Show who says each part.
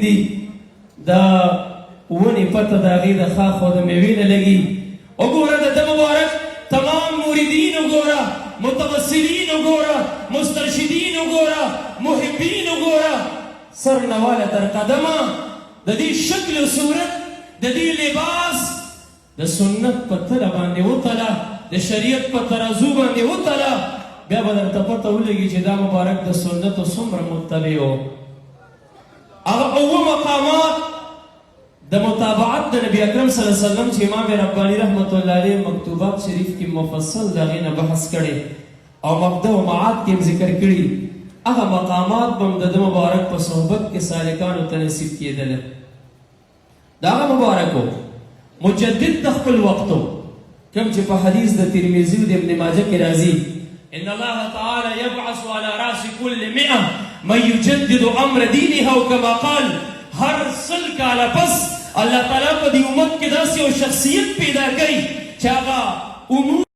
Speaker 1: دي دا ونی پته د هغې د ښاخ او د مېوې نه لګي. وګوره د ده مبارک تمام مریدین وګوره، متوسلین وګوره، مسترشدین وګوره، محبین وګوره، سر نه واله تر قدمه د دې شکل و صورت، د دې لباس د سنت په تله باندې وتله، د شریعت په ترازو باندې وتله، بیا به درته پته ولګي چې دا مبارک د سنتو څومره متبع و. هغه اوه مقامات د متابعت د نبی اکرم صلی الله علیه وسلم چې امام رباني رحمت الله علیه مکتوبات شریف کې مفصل د هغې نه بحث کړی او مبدا و معاد کې هم ذکر کړي، هغه مقامات به هم د ده مبارک په صحبت کې سالکانو ته نصیب کېدله. د هغه مبارک و مجدد د خپل وقتو، کوم چې په حدیث د ترمذي او د ابن ماجه کې راځي ان الله تعالی یبعث علی راس کل 100 من یجدد امر دینها، او کما قال هر سل کاله پس الله تعالی په دې امت کې داسې یو شخصیت پیدا کوي چې هغه